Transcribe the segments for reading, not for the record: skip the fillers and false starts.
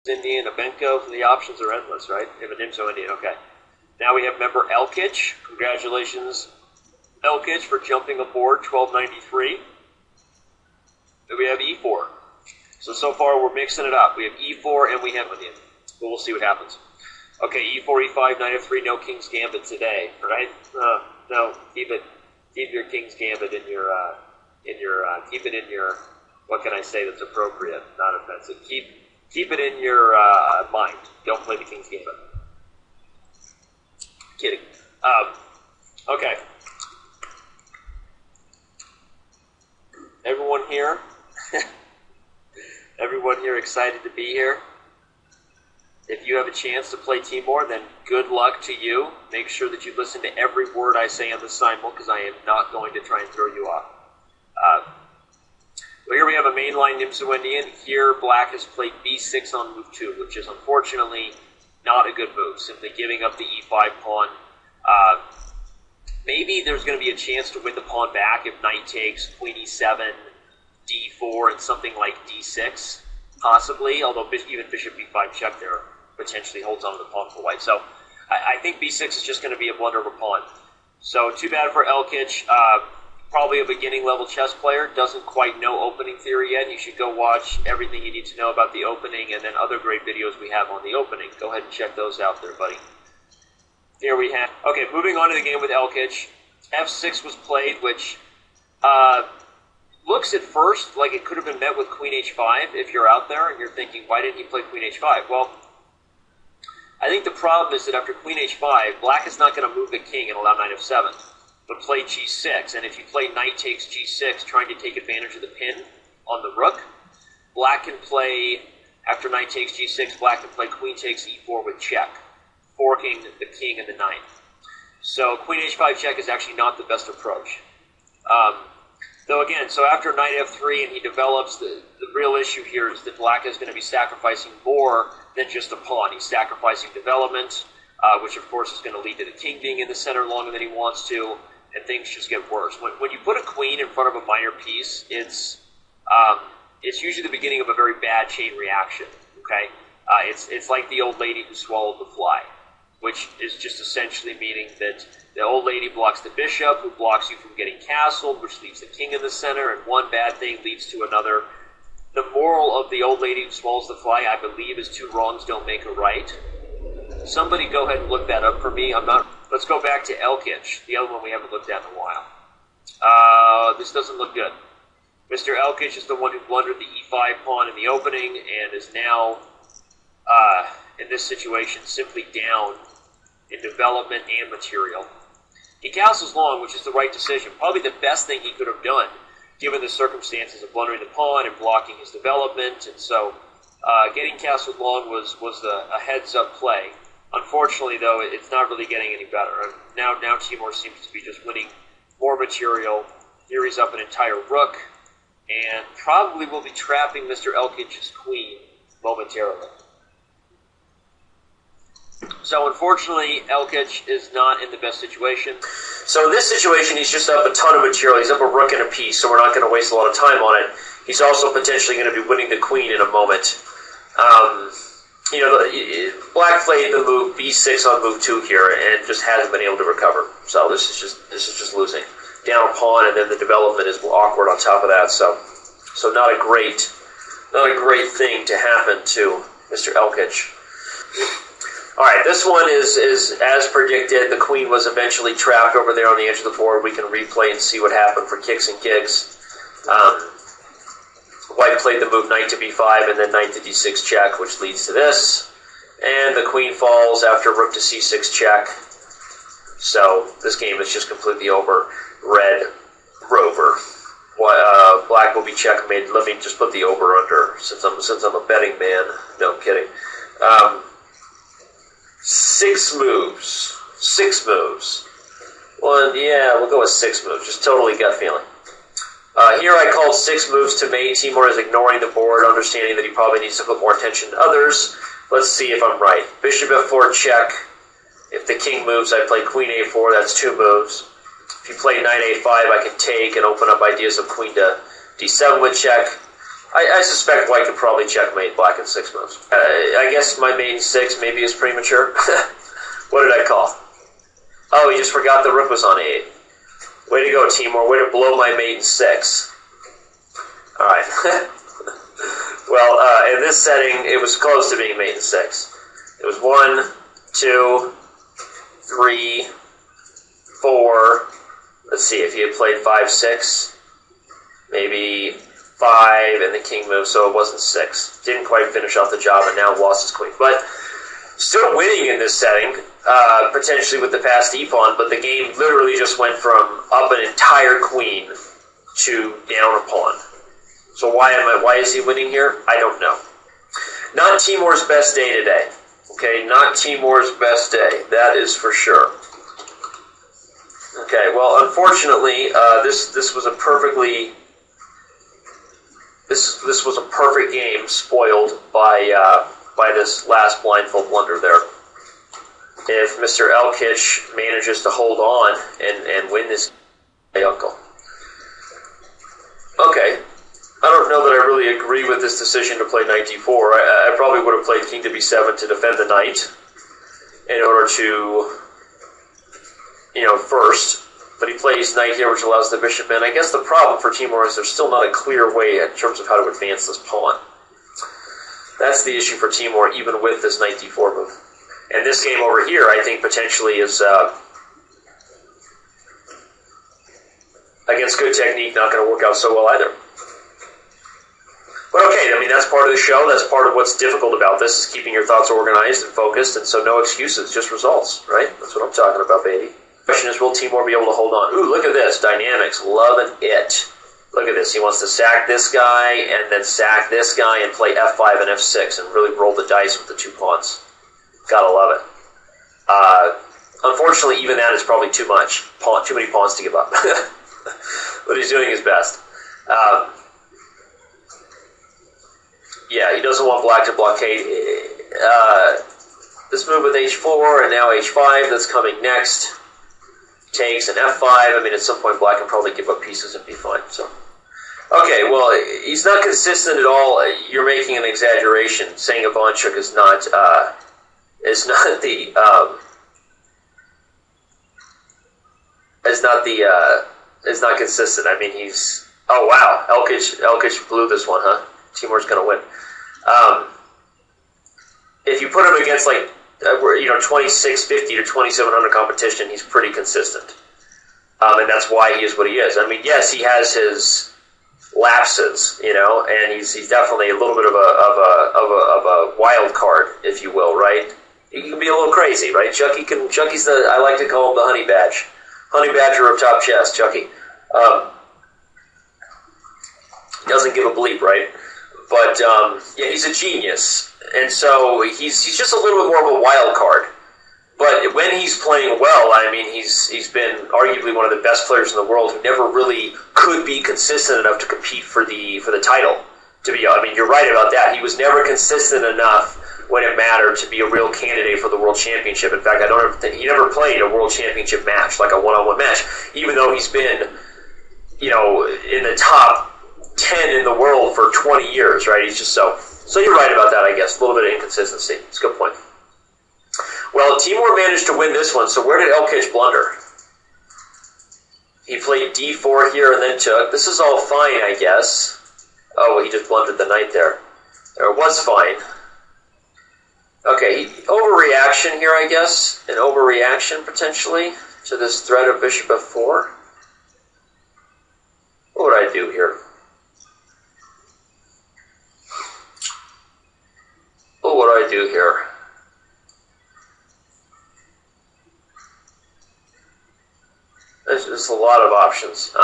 Indian, Abenko, the options are endless, right? You have a Nimzo Indian, okay. Now we have member Elkic. Congratulations, Elkic, for jumping aboard 1293. Then we have E4. So far we're mixing it up. We have E4 and we have Indian. But we'll see what happens. Okay, E4, E5, Knight F3, no King's Gambit today, right? No, keep your King's Gambit in your, keep it in your, what can I say that's appropriate, not offensive. Keep it in your mind. Don't play the King's Gambit. Kidding. Okay. Everyone here? Everyone here excited to be here? If you have a chance to play Timur, then good luck to you. Make sure that you listen to every word I say on the simul, because I am not going to try and throw you off. Well, here we have a mainline Nimzo Indian. Here, black has played b6 on move 2, which is unfortunately not a good move, simply giving up the e5 pawn. Maybe there's going to be a chance to win the pawn back if knight takes, queen e7, d4, and something like d6, possibly, although even bishop b5 check there potentially holds on to the pawn for white. So I think b6 is just going to be a blunder of a pawn. So too bad for Elkic. Probably a beginning level chess player, doesn't quite know opening theory yet. You should go watch everything you need to know about the opening and then other great videos we have on the opening. Go ahead and check those out there, buddy. Here we have, okay, moving on to the game with Elkic. f6 was played, which looks at first like it could have been met with queen h5 if you're out there and you're thinking, why didn't he play queen h5? Well, I think the problem is that after queen h5, black is not going to move the king and allow knight f7, but play g6. And if you play knight takes g6, trying to take advantage of the pin on the rook, black can play, after knight takes g6, black can play queen takes e4 with check, forking the king and the knight. So queen h5 check is actually not the best approach. Though again, so after knight f3 and he develops, the real issue here is that black is going to be sacrificing more than just a pawn. He's sacrificing development, which of course is going to lead to the king being in the center longer than he wants to, and things just get worse. When you put a queen in front of a minor piece, it's usually the beginning of a very bad chain reaction. Okay, it's like the old lady who swallowed the fly, which is just essentially meaning that the old lady blocks the bishop, who blocks you from getting castled, which leaves the king in the center, and one bad thing leads to another. The moral of the old lady who swallows the fly, I believe, is 2 wrongs don't make a right. Somebody go ahead and look that up for me. Let's go back to Elkic, the other one we haven't looked at in a while. This doesn't look good. Mr. Elkic is the one who blundered the e5 pawn in the opening and is now, in this situation, simply down in development and material. He castles long, which is the right decision. Probably the best thing he could have done, given the circumstances of blundering the pawn and blocking his development. And so getting castled long was a heads-up play. Unfortunately, though, it's not really getting any better. Now Timur seems to be just winning more material. Theories up an entire rook, and probably will be trapping Mr. Elkic's queen momentarily. So unfortunately, Elkic is not in the best situation. So in this situation, he's just up a ton of material. He's up a rook and a piece, so we're not going to waste a lot of time on it. He's also potentially going to be winning the queen in a moment. You know, black played the move b6 on move 2 here and just hasn't been able to recover. So this is just losing. Down pawn, and then the development is awkward on top of that. So not a great thing to happen to Mr. Elkic. All right, this one is as predicted. The queen was eventually trapped over there on the edge of the board. We can replay and see what happened for kicks and gigs. White played the move knight to b5 and then knight to d6 check, which leads to this. And the queen falls after rook to c6 check. So this game is just completely over. Red rover. Black will be checkmated. Let me just put the over under since I'm a betting man. No, I'm kidding. 6 moves. 6 moves. Well, yeah, we'll go with 6 moves. Just totally gut feeling. Here I called 6 moves to mate. Timur is ignoring the board, understanding that he probably needs to put more attention to others. Let's see if I'm right. Bishop f4 check. If the king moves, I play queen a4. That's 2 moves. If you play knight a5, I can take and open up ideas of queen to d7 with check. I suspect white could probably checkmate black in 6 moves. I guess my mate in 6 maybe is premature. What did I call? Oh, he just forgot the rook was on 8. Way to go, Timur. Way to blow my mate in 6. Alright. Well, in this setting, it was close to being mate in 6. It was 1, 2, 3, 4. Let's see, if he had played 5, 6, maybe 5, and the king moved, so it wasn't 6. Didn't quite finish off the job, and now lost his queen. But still winning in this setting, potentially with the passed e-pawn, but the game literally just went from up an entire queen to down a pawn. So why is he winning here? I don't know. Not Timur's best day today. Okay, not Timur's best day. That is for sure. Okay, well, unfortunately, this was a perfectly this was a perfect game spoiled by this last blindfold blunder there. If Mr. Elkic manages to hold on and win this, my uncle. Okay. I don't know that I really agree with this decision to play knight d4. I probably would have played king to b7 to defend the knight in order to, first. But he plays knight here, which allows the bishop in. I guess the problem for Timur is there's still not a clear way in terms of how to advance this pawn. That's the issue for Timur, even with this knight d4 move. And this game over here, I think, potentially is, against good technique, not going to work out so well either. But okay, I mean, that's part of the show. That's part of what's difficult about this, is keeping your thoughts organized and focused, and so no excuses, just results, right? That's what I'm talking about, baby. The question is, will Timur be able to hold on? Ooh, look at this. Dynamics. Loving it. Look at this. He wants to sack this guy, and then sack this guy, and play f5 and f6, and really roll the dice with the 2 pawns. Gotta love it. Unfortunately, even that is probably too much. Too many pawns to give up. But he's doing his best. Yeah, he doesn't want black to blockade. This move with h4 and now h5 that's coming next takes an f5. I mean, at some point black can probably give up pieces and be fine. So, okay, well, he's not consistent at all. You're making an exaggeration. Saying Ivanchuk is not consistent. I mean, he's, oh wow, Elkic blew this one, huh? Timur's gonna win. If you put him against 2650 to 2700 competition, he's pretty consistent, and that's why he is what he is. I mean, yes, he has his lapses, and he's definitely a little bit of a wild card, if you will, right? He can be a little crazy, right? Chucky's I like to call him the honey badger of top chess, Chucky. Doesn't give a bleep, right? But yeah, he's a genius, and so he's just a little bit more of a wild card. But when he's playing well, I mean, he's been arguably one of the best players in the world who never really could be consistent enough to compete for the title. I mean, you're right about that. He was never consistent enough when it mattered to be a real candidate for the World Championship. In fact, I don't ever think he never played a World Championship match, like a one-on-one match, even though he's been, in the top 10 in the world for 20 years, right? He's just so you're right about that, I guess. A little bit of inconsistency. It's a good point. Well, Timur managed to win this one, so where did Elkic blunder? He played d4 here and then took. This is all fine, I guess. Oh, well, he just blundered the knight there. It was fine. Okay, overreaction here, I guess. An overreaction, potentially, to this threat of bishop f4. What would I do here? What would I do here? There's a lot of options.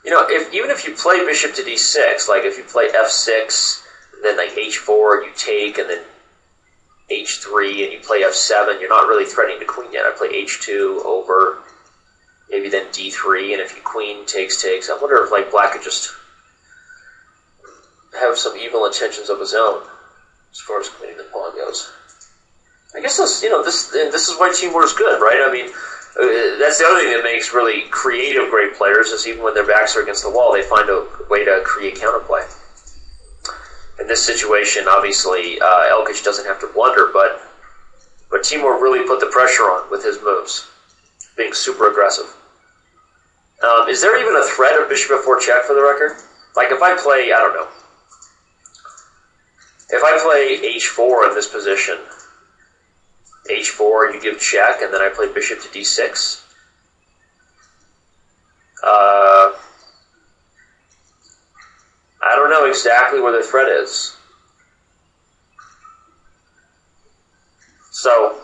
Even if you play bishop to d6, like if you play f6, then like h4, you take, and then h3, and you play f7, you're not really threatening the queen yet. I play h2 over, maybe then d3, and if your queen takes. I wonder if black could just have some evil intentions of his own as far as queening the pawn goes. I guess this is why Timur is good, right? I mean, That's the other thing that makes really creative great players is even when their backs are against the wall, they find a way to create counterplay. In this situation, obviously, Elkic doesn't have to blunder, but Timur really put the pressure on with his moves, being super aggressive. Is there even a threat of bishop f4 check for the record? Like if I play, I don't know, if I play h4 in this position, h4, you give check, and then I play bishop to d6. I don't know exactly where the threat is. So,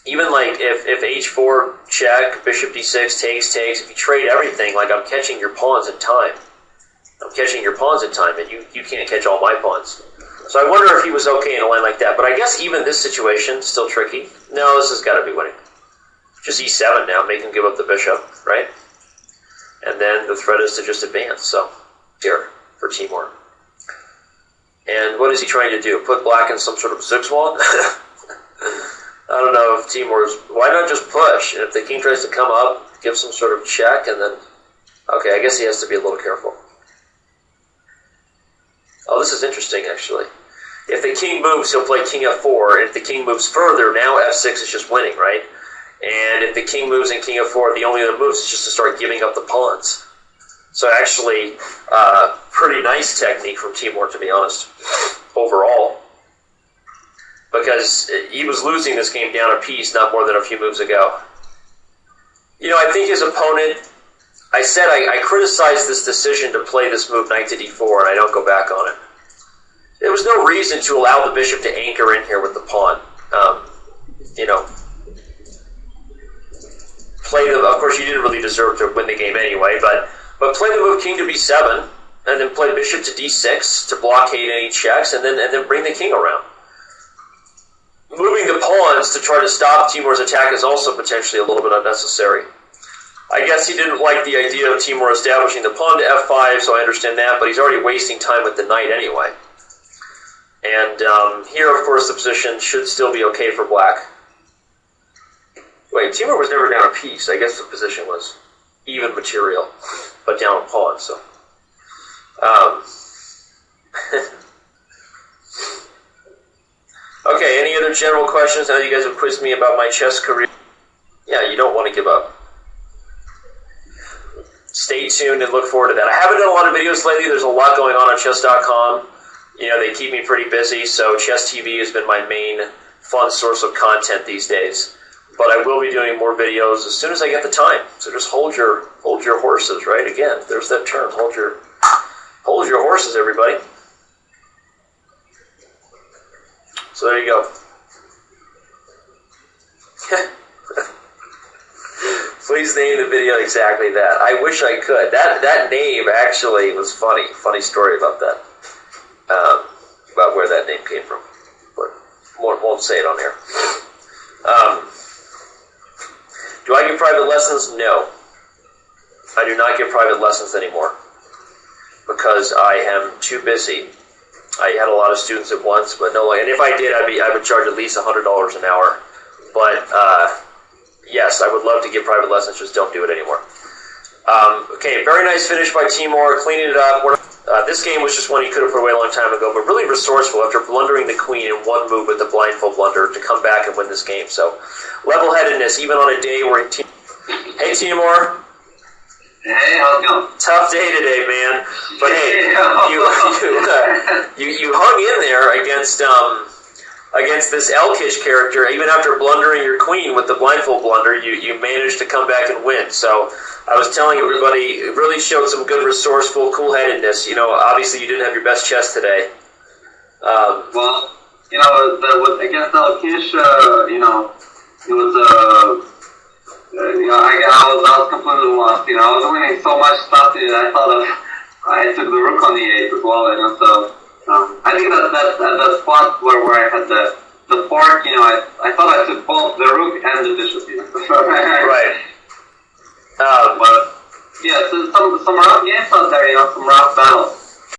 even like if h4 check, bishop d6 takes, if you trade everything, like I'm catching your pawns in time. I'm catching your pawns in time, and you can't catch all my pawns. So I wonder if he was okay in a line like that. But I guess even this situation, still tricky. No, this has got to be winning. Just e7 now, make him give up the bishop, right? And then the threat is to just advance. So here for Timur. And what is he trying to do? Put black in some sort of zugzwang? I don't know if Timur's... Why not just push? And if the king tries to come up, give some sort of check, and then... Okay, I guess he has to be a little careful. Oh, this is interesting, actually. If the king moves, he'll play king f4, and if the king moves further, now f6 is just winning, right? And if the king moves and king f4, the only other moves is just to start giving up the pawns. So actually, pretty nice technique from Timur, to be honest, overall. Because he was losing this game down a piece not more than a few moves ago. You know, I think his opponent... I said I criticized this decision to play this move knight to d4, and I don't go back on it. There was no reason to allow the bishop to anchor in here with the pawn. You know, of course, you didn't really deserve to win the game anyway, but play the move king to b7, and then play bishop to d6 to blockade any checks, and then bring the king around. Moving the pawns to try to stop Timur's attack is also potentially a little bit unnecessary. I guess he didn't like the idea of Timur establishing the pawn to f5, so I understand that, but he's already wasting time with the knight anyway. And here, of course, the position should still be okay for black. Wait, Timur was never down a piece. I guess the position was even material, but down a pawn, so... Okay, any other general questions? Now you guys have quizzed me about my chess career. Yeah, you don't want to give up. Stay tuned and look forward to that. I haven't done a lot of videos lately. There's a lot going on chess.com. You know, they keep me pretty busy, so Chess TV has been my main fun source of content these days. But I will be doing more videos as soon as I get the time. So just hold your horses, right? Again, there's that term. Hold your horses, everybody. So there you go. Please name the video exactly that. I wish I could. That name actually was funny. Funny story about that. About where that name came from. But won't say it on here. Do I give private lessons? No. I do not give private lessons anymore. Because I am too busy. I had a lot of students at once, but no way. And if I did, I would charge at least $100 an hour. But yes, I would love to give private lessons, just don't do it anymore. Okay, very nice finish by Timur, cleaning it up. This game was just one he could have put away a long time ago, but really resourceful after blundering the queen in one move with the blindfold blunder to come back and win this game. So, level-headedness, even on a day where... Hey, Timur. Hey, how's it going? Tough day today, man. But hey, you hung in there against this Elkic character. Even after blundering your queen with the blindfold blunder, you managed to come back and win. So I was telling everybody, it really showed some good resourceful, cool-headedness. You know, obviously you didn't have your best chess today. Well, you know, against Elkic, you know, it was you know, I was completely lost. You know, I was winning so much stuff that I took the rook on the 8 as well. You know, so I think that spot where I had the fork, you know, I thought I took both the rook and the bishop. You know, right. But yeah, so some rough games out there. You know, some rough battles.